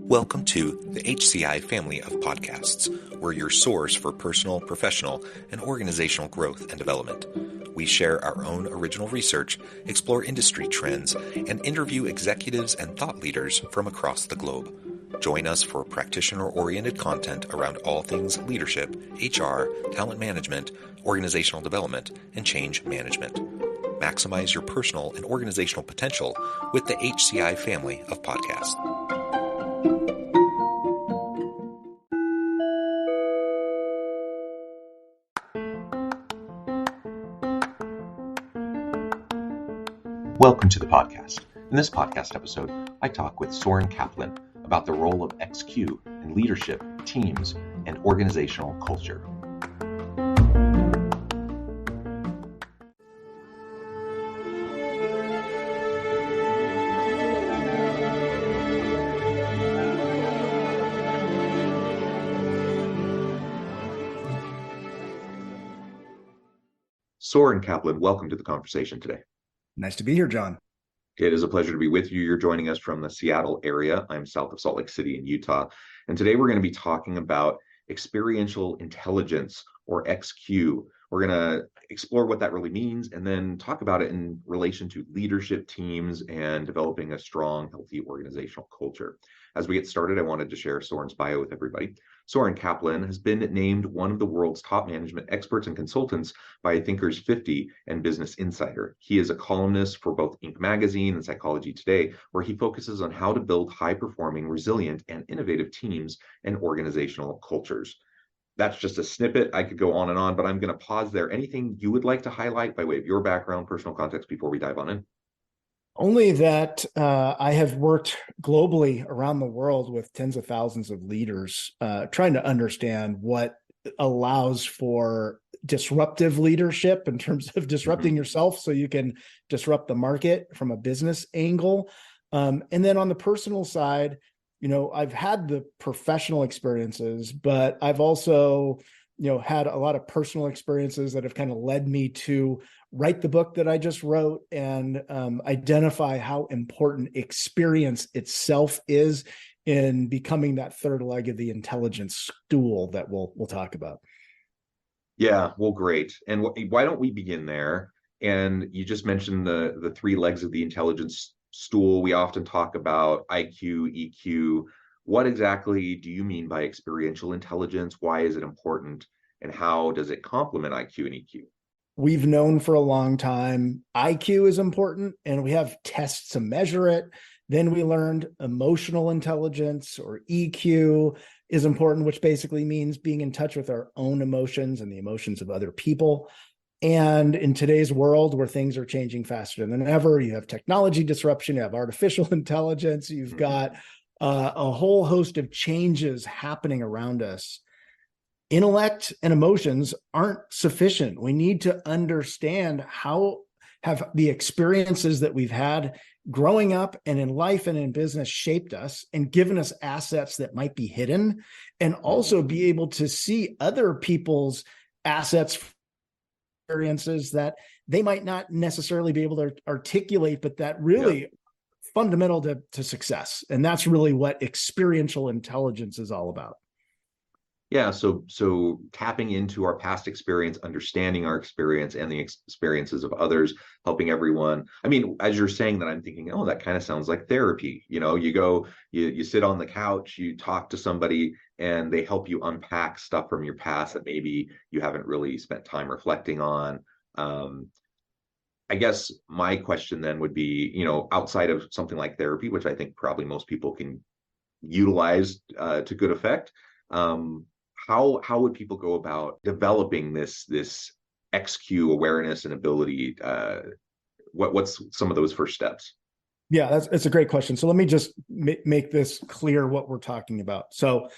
Welcome to the HCI family of podcasts. We're your source for personal, professional, and organizational growth and development. We share our own original research, explore industry trends, and interview executives and thought leaders from across the globe. Join us for practitioner-oriented content around all things leadership, HR, talent management, organizational development, and change management. Maximize your personal and organizational potential with the HCI family of podcasts. Welcome to the podcast. In this podcast episode, I talk with Soren Kaplan about the role of XQ in leadership, teams, and organizational culture. Soren Kaplan, welcome to the conversation today. Nice to be here, John. It is a pleasure to be with you. You're joining us from the Seattle area. I'm south of Salt Lake City in Utah. And today we're going to be talking about experiential intelligence, or XQ. We're going to explore what that really means and then talk about it in relation to leadership teams and developing a strong, healthy organizational culture. As we get started, I wanted to share Soren's bio with everybody. Soren Kaplan has been named one of the world's top management experts and consultants by Thinkers 50 and Business Insider. He is a columnist for both Inc. magazine and Psychology Today, where he focuses on how to build high-performing, resilient, and innovative teams and organizational cultures. That's just a snippet. I could go on and on, but I'm going to pause there. Anything you would like to highlight by way of your background, personal context before we dive on in? Only that I have worked globally around the world with tens of thousands of leaders, trying to understand what allows for disruptive leadership in terms of disrupting yourself so you can disrupt the market from a business angle. And then on the personal side, I've had the professional experiences, but I've also, had a lot of personal experiences that have kind of led me to write the book that I just wrote and identify how important experience itself is in becoming that third leg of the intelligence stool that we'll talk about. Yeah, well, great. And why don't we begin there? And you just mentioned the three legs of the intelligence stool. We often talk about IQ, EQ. What exactly do you mean by experiential intelligence? Why is it important? And how does it complement IQ and EQ? We've known for a long time IQ is important, and we have tests to measure it. Then we learned emotional intelligence, or EQ, is important, which basically means being in touch with our own emotions and the emotions of other people. And in today's world where things are changing faster than ever, you have technology disruption, you have artificial intelligence, you've got a whole host of changes happening around us. Intellect and emotions aren't sufficient. We need to understand how have the experiences that we've had growing up and in life and in business shaped us and given us assets that might be hidden, and also be able to see other people's assets, experiences that they might not necessarily be able to articulate, but that really fundamental to success. And that's really what experiential intelligence is all about. Yeah, so tapping into our past experience, understanding our experience and the experiences of others, helping everyone. I mean, as you're saying that, I'm thinking, oh, that kind of sounds like therapy. You go, you sit on the couch, you talk to somebody, and they help you unpack stuff from your past that maybe you haven't really spent time reflecting on. I guess my question then would be, outside of something like therapy, which I think probably most people can utilize to good effect. How would people go about developing this XQ awareness and ability? What's some of those first steps? Yeah, it's a great question. So let me just make this clear what we're talking about. So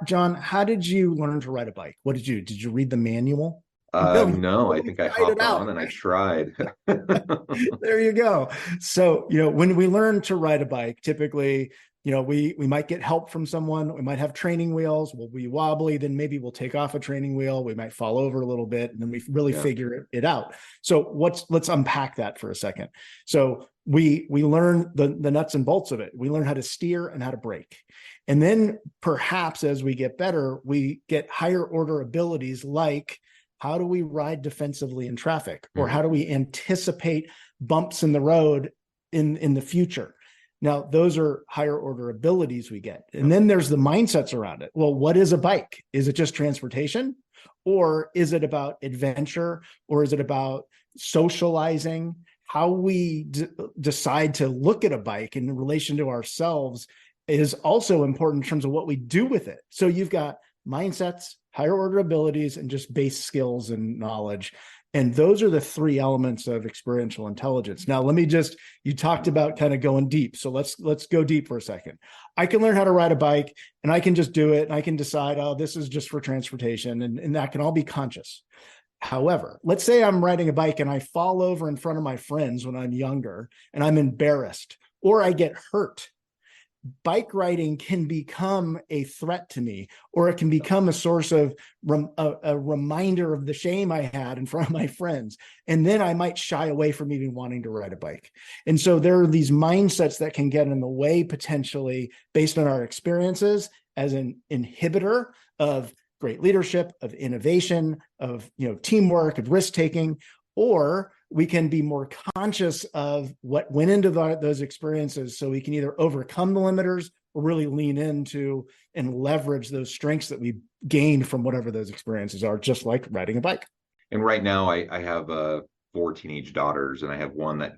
John, how did you learn to ride a bike? Did you read the manual? No, I think I hopped on and I tried. There you go. So, when we learn to ride a bike, typically, we might get help from someone. We might have training wheels. We'll be wobbly. Then maybe we'll take off a training wheel. We might fall over a little bit, and then we really figure it out. So let's unpack that for a second. So we learn the nuts and bolts of it. We learn how to steer and how to brake. And then perhaps as we get better, we get higher order abilities like how do we ride defensively in traffic, or how do we anticipate bumps in the road in the future? Now, those are higher order abilities we get. And then there's the mindsets around it. Well, what is a bike? Is it just transportation? Or is it about adventure? Or is it about socializing? How we decide to look at a bike in relation to ourselves is also important in terms of what we do with it. So you've got mindsets, higher order abilities, and just base skills and knowledge. And those are the three elements of experiential intelligence. Now, you talked about kind of going deep. So let's go deep for a second. I can learn how to ride a bike and I can just do it. And I can decide, oh, this is just for transportation. And that can all be conscious. However, let's say I'm riding a bike and I fall over in front of my friends when I'm younger and I'm embarrassed, or I get hurt. Bike riding can become a threat to me, or it can become a source of a reminder of the shame I had in front of my friends. And then I might shy away from even wanting to ride a bike. And so there are these mindsets that can get in the way potentially based on our experiences as an inhibitor of great leadership, of innovation, of teamwork, of risk-taking, or we can be more conscious of what went into those experiences so we can either overcome the limiters or really lean into and leverage those strengths that we gained from whatever those experiences are, just like riding a bike. And right now I have 4 teenage daughters, and I have one that,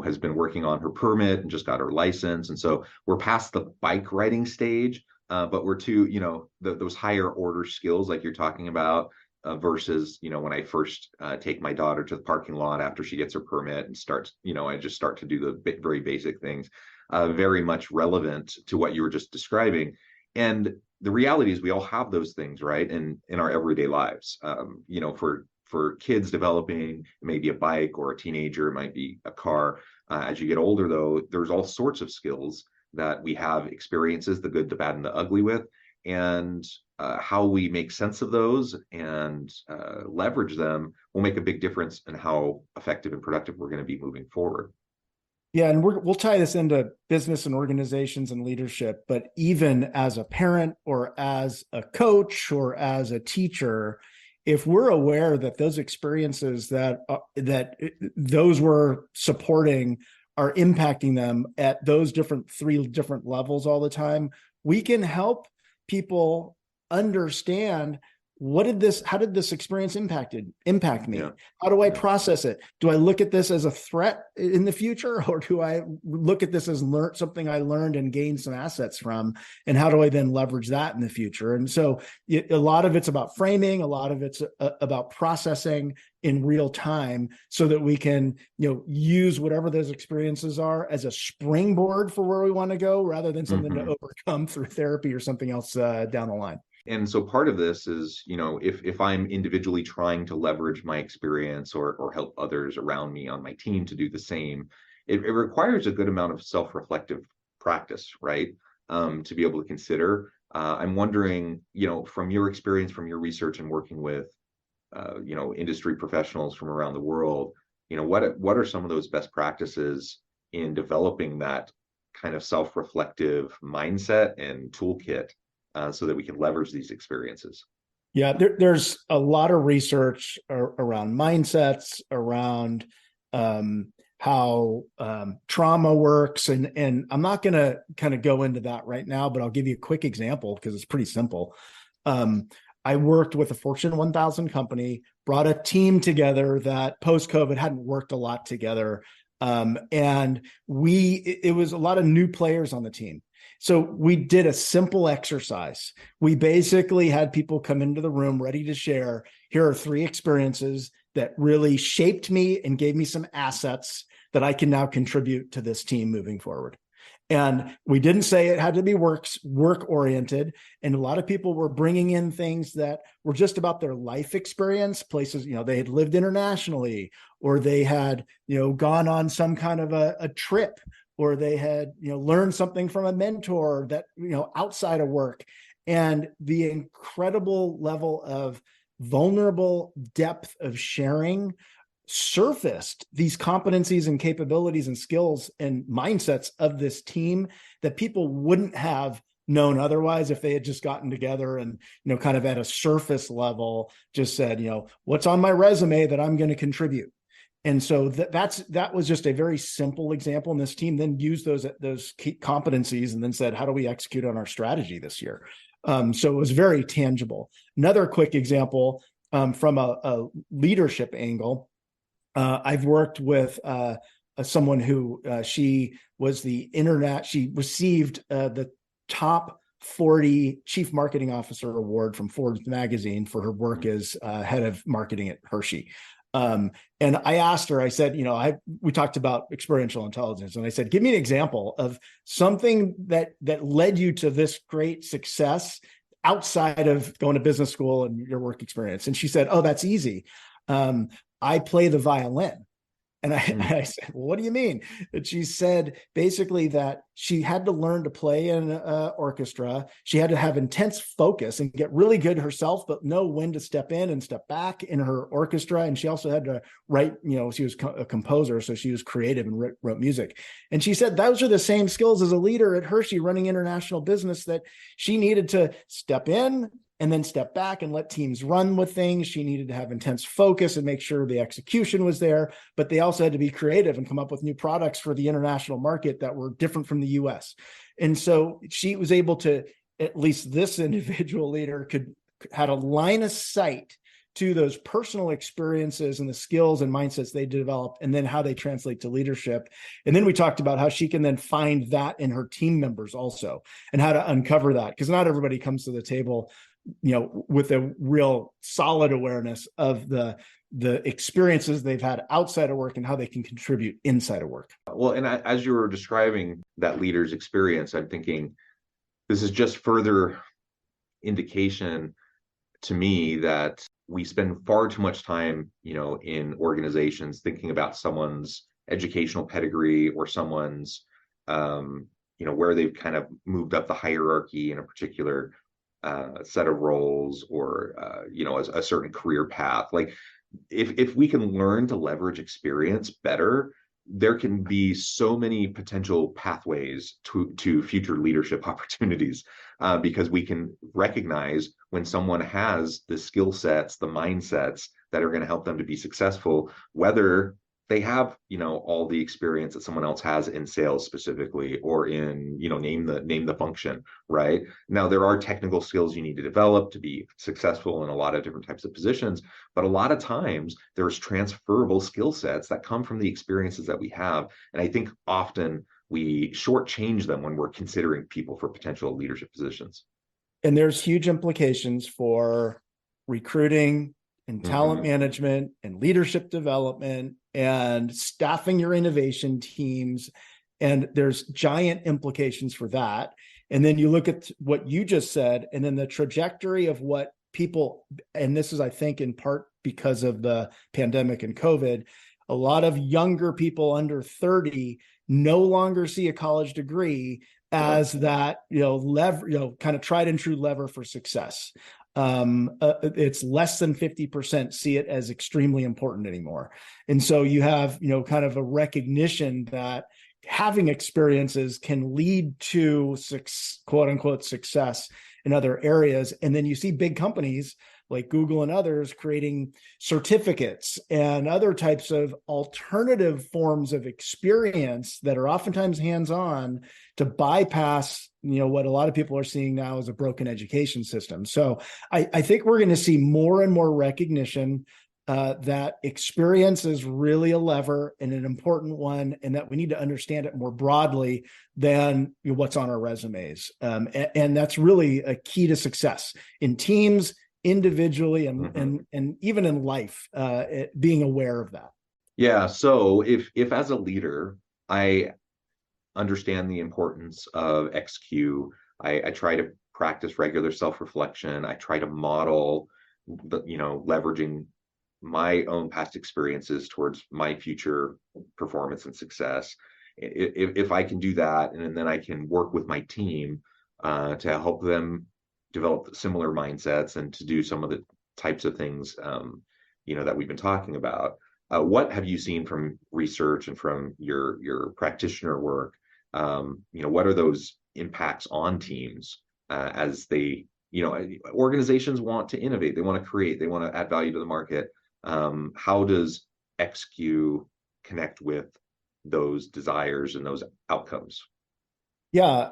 has been working on her permit and just got her license. And so we're past the bike riding stage, but we're to, those higher order skills like you're talking about, versus, when I first take my daughter to the parking lot after she gets her permit and starts, I just start to do the very basic things, very much relevant to what you were just describing. And the reality is we all have those things, right? In our everyday lives, for kids developing, it may be a bike, or a teenager, it might be a car. As you get older, though, there's all sorts of skills that we have experiences, the good, the bad, and the ugly with. And how we make sense of those and leverage them will make a big difference in how effective and productive we're going to be moving forward. Yeah, and we'll tie this into business and organizations and leadership, but even as a parent or as a coach or as a teacher, if we're aware that those experiences that those we're supporting are impacting them at those three different levels all the time, we can help people understand how did this experience impact me? Yeah. How do I process it? Do I look at this as a threat in the future, or do I look at this as something I learned and gained some assets from? And how do I then leverage that in the future? And so a lot of it's about framing, a lot of it's about processing in real time so that we can, use whatever those experiences are as a springboard for where we want to go, rather than something to overcome through therapy or something else down the line. And so part of this is, if I'm individually trying to leverage my experience or help others around me on my team to do the same, it requires a good amount of self-reflective practice, right? To be able to consider. I'm wondering, from your experience, from your research and working with, industry professionals from around the world, what are some of those best practices in developing that kind of self-reflective mindset and toolkit? So that we can leverage these experiences. Yeah, there's a lot of research around mindsets, around how trauma works, and I'm not going to kind of go into that right now, but I'll give you a quick example because it's pretty simple. I worked with a Fortune 1000 company, brought a team together that post-COVID hadn't worked a lot together, and it was a lot of new players on the team. So we did a simple exercise. We basically had people come into the room ready to share. Here are 3 experiences that really shaped me and gave me some assets that I can now contribute to this team moving forward. And we didn't say it had to be work oriented. And a lot of people were bringing in things that were just about their life experience, places, they had lived internationally, or they had, gone on some kind of a trip, or they had, learned something from a mentor that, outside of work. And the incredible level of vulnerable depth of sharing surfaced these competencies and capabilities and skills and mindsets of this team that people wouldn't have known otherwise if they had just gotten together and, kind of at a surface level just said, what's on my resume that I'm going to contribute. And so that was just a very simple example. And this team then used those key competencies and then said, how do we execute on our strategy this year? So it was very tangible. Another quick example from a leadership angle. I've worked with someone who she was the internet. She received the top 40 Chief Marketing Officer award from Forbes magazine for her work as head of marketing at Hershey. And I asked her, I said, we talked about experiential intelligence, and I said, give me an example of something that led you to this great success outside of going to business school and your work experience. And she said, oh, that's easy. I play the violin. And I said, well, what do you mean? And she said basically that she had to learn to play in an orchestra. She had to have intense focus and get really good herself, but know when to step in and step back in her orchestra. And she also had to write, she was a composer, so she was creative and wrote music. And she said those are the same skills as a leader at Hershey running international business that she needed to step in and then step back and let teams run with things. She needed to have intense focus and make sure the execution was there, but they also had to be creative and come up with new products for the international market that were different from the US. And so she was able to, at least this individual leader had a line of sight to those personal experiences and the skills and mindsets they developed, and then how they translate to leadership. And then we talked about how she can then find that in her team members also, and how to uncover that, because not everybody comes to the table with a real solid awareness of the experiences they've had outside of work and how they can contribute inside of work. Well, and as you were describing that leader's experience, I'm thinking this is just further indication to me that we spend far too much time, in organizations thinking about someone's educational pedigree or someone's, where they've kind of moved up the hierarchy in a particular set of roles, or a certain career path. Like if we can learn to leverage experience better, there can be so many potential pathways to future leadership opportunities, because we can recognize when someone has the skill sets, the mindsets that are going to help them to be successful, whether they have, all the experience that someone else has in sales specifically, or in, name the function, right? Now, there are technical skills you need to develop to be successful in a lot of different types of positions, but a lot of times there's transferable skill sets that come from the experiences that we have. And I think often we shortchange them when we're considering people for potential leadership positions. And there's huge implications for recruiting and talent management and leadership development and staffing your innovation teams. And there's giant implications for that. And then you look at what you just said, and then the trajectory of what people, and this is, I think, in part because of the pandemic and COVID, a lot of younger people under 30 no longer see a college degree as that, kind of tried and true lever for success. It's less than 50% see it as extremely important anymore. And so you have, kind of a recognition that having experiences can lead to quote unquote success in other areas. And then you see big companies like Google and others creating certificates and other types of alternative forms of experience that are oftentimes hands-on to bypass, what a lot of people are seeing now as a broken education system. So I think we're going to see more and more recognition that experience is really a lever and an important one, and that we need to understand it more broadly than what's on our resumes. And that's really a key to success in teams, individually, and even in life, being aware of that. Yeah. So if as a leader, I understand the importance of XQ, I try to practice regular self-reflection. I try to model leveraging my own past experiences towards my future performance and success. If I can do that, and then I can work with my team to help them develop similar mindsets and to do some of the types of things that we've been talking about, What have you seen from research and from your practitioner work? What are those impacts on teams as they, organizations want to innovate, they want to create, they want to add value to the market. How does XQ connect with those desires and those outcomes? Yeah,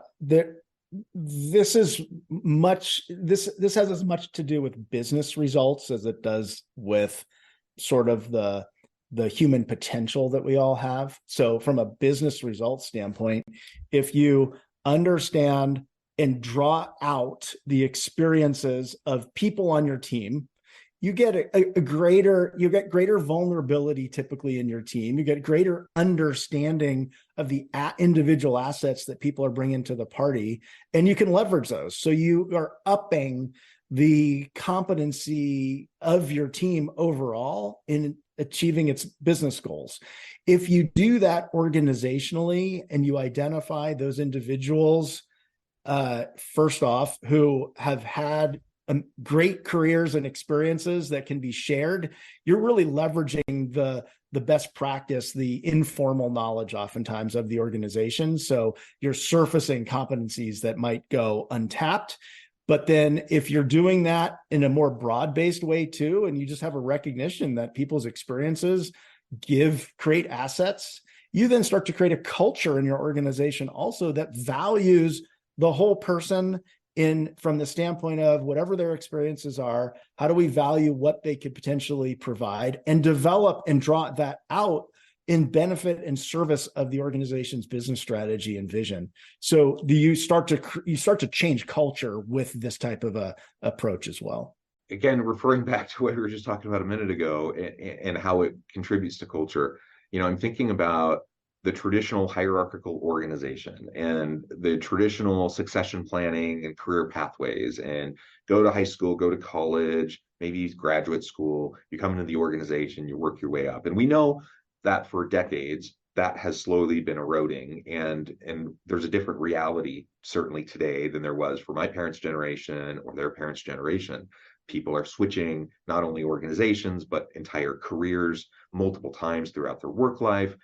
this is much this has as much to do with business results as it does with sort of the human potential that we all have. So from a business results standpoint, if you understand and draw out the experiences of people on your team, you get greater vulnerability typically in your team. You get greater understanding of the individual assets that people are bringing to the party, and you can leverage those. So you are upping the competency of your team overall in achieving its business goals. If you do that organizationally and you identify those individuals, first off, who have had great careers and experiences that can be shared, you're really leveraging the best practice, the informal knowledge oftentimes of the organization. So you're surfacing competencies that might go untapped. But then if you're doing that in a more broad-based way too, and you just have a recognition that people's experiences create assets, you then start to create a culture in your organization also that values the whole person from the standpoint of whatever their experiences are, how do we value what they could potentially provide and develop and draw that out in benefit and service of the organization's business strategy and vision. So you start to change culture with this type of a approach as well. Again, referring back to what we were just talking about a minute ago and how it contributes to culture, I'm thinking about the traditional hierarchical organization and the traditional succession planning and career pathways, and go to high school, go to college, maybe graduate school, you come into the organization, you work your way up. And we know that for decades, that has slowly been eroding. And there's a different reality, certainly today, than there was for my parents' generation or their parents' generation. People are switching not only organizations, but entire careers multiple times throughout their work life.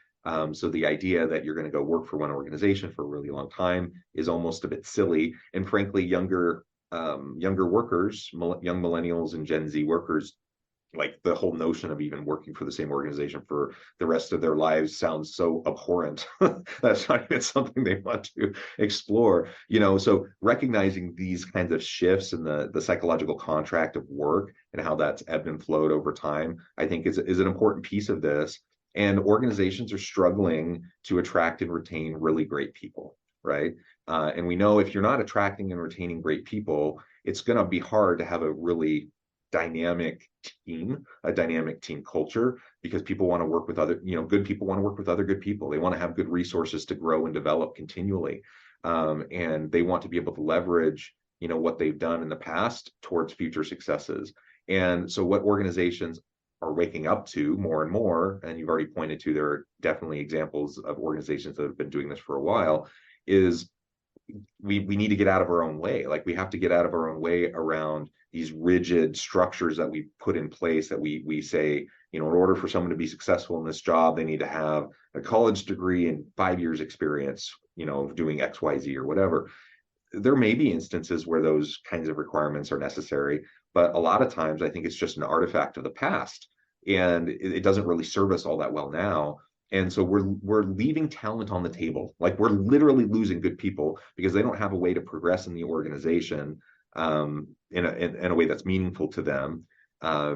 So the idea that you're going to go work for one organization for a really long time is almost a bit silly. And frankly, younger workers, young millennials and Gen Z workers, like the whole notion of even working for the same organization for the rest of their lives sounds so abhorrent. That's not even something they want to explore. So recognizing these kinds of shifts in the psychological contract of work and how that's ebbed and flowed over time, I think is an important piece of this. And organizations are struggling to attract and retain really great people, right? And we know if you're not attracting and retaining great people, it's going to be hard to have a really dynamic team culture, because people want to work with other, good people want to work with other good people. They want to have good resources to grow and develop continually. And they want to be able to leverage, what they've done in the past towards future successes. And so what organizations are waking up to more and more, and you've already pointed to, there are definitely examples of organizations that have been doing this for a while, is we need to get out of our own way. Like, we have to get out of our own way around these rigid structures that we put in place, that we say, in order for someone to be successful in this job, they need to have a college degree and 5 years experience, doing XYZ or whatever. There may be instances where those kinds of requirements are necessary, but a lot of times I think it's just an artifact of the past, and it doesn't really serve us all that well now. And so we're leaving talent on the table. Like, we're literally losing good people because they don't have a way to progress in the organization in a way that's meaningful to them,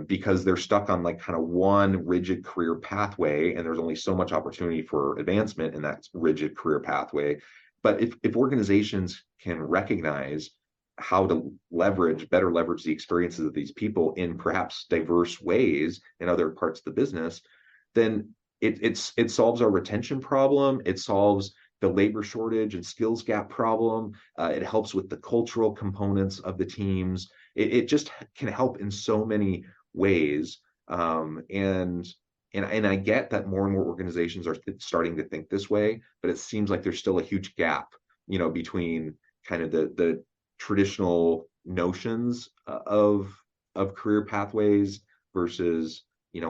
because they're stuck on like kind of one rigid career pathway, and there's only so much opportunity for advancement in that rigid career pathway. But if organizations can recognize how to better leverage the experiences of these people in perhaps diverse ways in other parts of the business, then it solves our retention problem. It solves the labor shortage and skills gap problem. It helps with the cultural components of the teams. It just can help in so many ways. And I get that more and more organizations are starting to think this way, but it seems like there's still a huge gap, between kind of the traditional notions of career pathways versus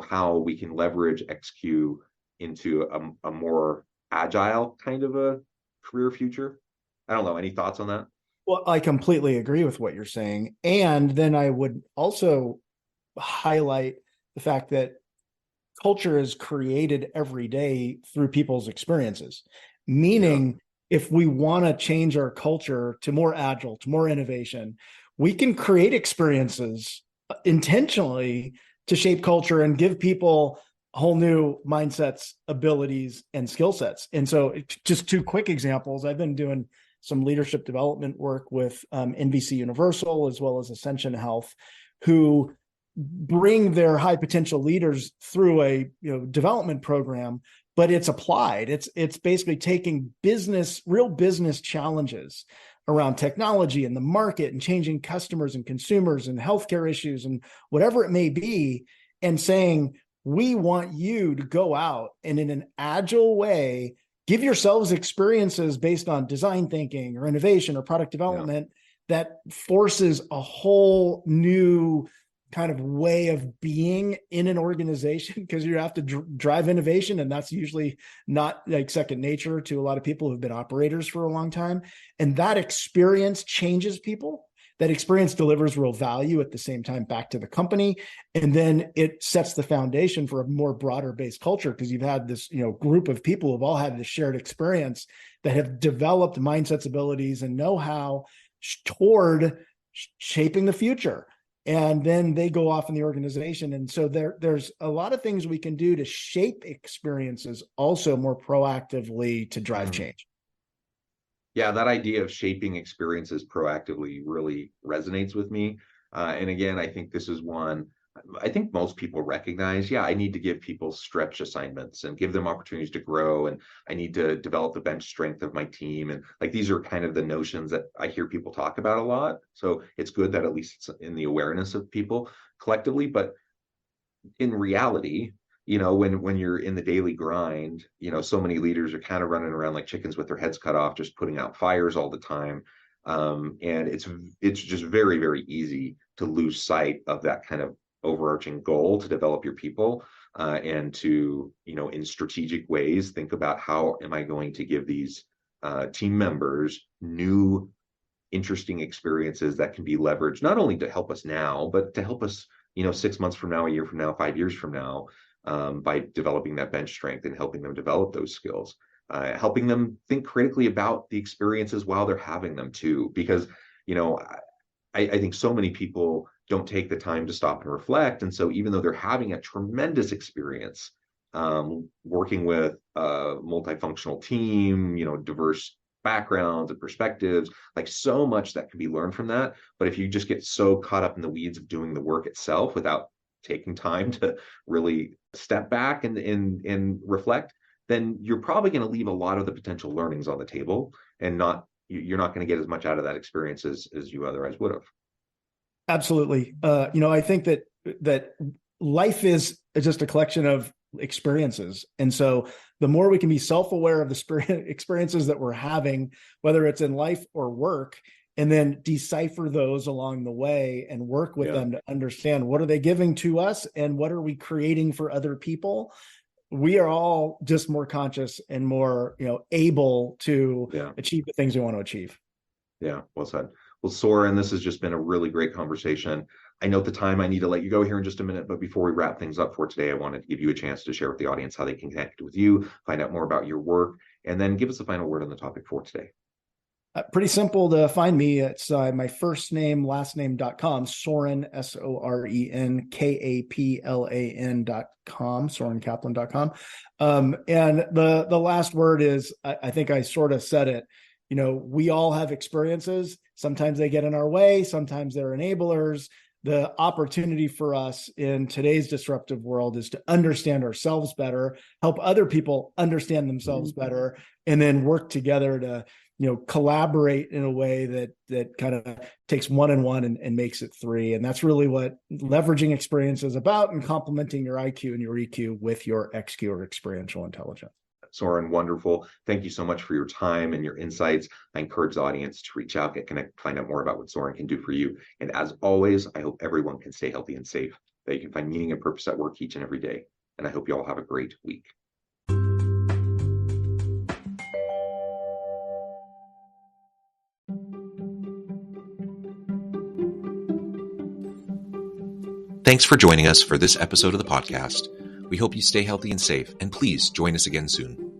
how we can leverage XQ into a more agile kind of a career future. I don't know. Any thoughts on that? Well, I completely agree with what you're saying. And then I would also highlight the fact that culture is created every day through people's experiences. Yeah, Meaning, if we want to change our culture to more agile, to more innovation, we can create experiences intentionally to shape culture and give people whole new mindsets, abilities, and skill sets. And so, just two quick examples. I've been doing some leadership development work with NBC Universal as well as Ascension Health, who bring their high potential leaders through a development program, but it's applied. It's basically taking real business challenges around technology and the market and changing customers and consumers and healthcare issues and whatever it may be, and saying, we want you to go out and in an agile way give yourselves experiences based on design thinking or innovation or product yeah, development that forces a whole new kind of way of being in an organization, because you have to drive innovation, and that's usually not like second nature to a lot of people who've been operators for a long time. And that experience changes people. That experience delivers real value at the same time back to the company, and then it sets the foundation for a more broader based culture, because you've had this group of people who've all had this shared experience that have developed mindsets, abilities, and know-how toward shaping the future. And then they go off in the organization. And so there's a lot of things we can do to shape experiences also more proactively to drive mhm. change. Yeah, that idea of shaping experiences proactively really resonates with me. And again, I think this is one I think most people recognize. Yeah, I need to give people stretch assignments and give them opportunities to grow. And I need to develop the bench strength of my team. And like these are kind of the notions that I hear people talk about a lot. So it's good that at least it's in the awareness of people collectively. But in reality, when you're in the daily grind, so many leaders are kind of running around like chickens with their heads cut off, just putting out fires all the time. And it's just very, very easy to lose sight of that kind of overarching goal to develop your people, and to, in strategic ways, think about how am I going to give these team members new interesting experiences that can be leveraged not only to help us now, but to help us, 6 months from now, a year from now, 5 years from now, by developing that bench strength and helping them develop those skills, helping them think critically about the experiences while they're having them too. Because, you know, I think so many people don't take the time to stop and reflect. And so even though they're having a tremendous experience, working with a multifunctional team, diverse backgrounds and perspectives, like so much that can be learned from that. But if you just get so caught up in the weeds of doing the work itself without taking time to really step back and reflect, then you're probably going to leave a lot of the potential learnings on the table, and you're not going to get as much out of that experience as you otherwise would have. Absolutely. I think that life is just a collection of experiences. And so the more we can be self-aware of the experiences that we're having, whether it's in life or work, and then decipher those along the way and work with Yeah. them to understand what are they giving to us and what are we creating for other people, we are all just more conscious and more, able to Yeah. achieve the things we want to achieve. Yeah, well said. Well, Soren, this has just been a really great conversation. I note the time. I need to let you go here in just a minute, but before we wrap things up for today, I wanted to give you a chance to share with the audience how they can connect with you, find out more about your work, and then give us the final word on the topic for today. Pretty simple to find me. It's my first name, last name.com, Soren, Soren Kaplan.com, SorenKaplan.com. And the last word is, I think I sort of said it, we all have experiences. Sometimes they get in our way. Sometimes they're enablers. The opportunity for us in today's disruptive world is to understand ourselves better, help other people understand themselves better, and then work together to collaborate in a way that kind of takes one and one and makes it three. And that's really what leveraging experience is about, and complementing your IQ and your EQ with your XQ or experiential intelligence. Soren, wonderful. Thank you so much for your time and your insights. I encourage the audience to reach out, get connected, find out more about what Soren can do for you. And as always, I hope everyone can stay healthy and safe. that you can find meaning and purpose at work each and every day. And I hope you all have a great week. Thanks for joining us for this episode of the podcast. We hope you stay healthy and safe, and please join us again soon.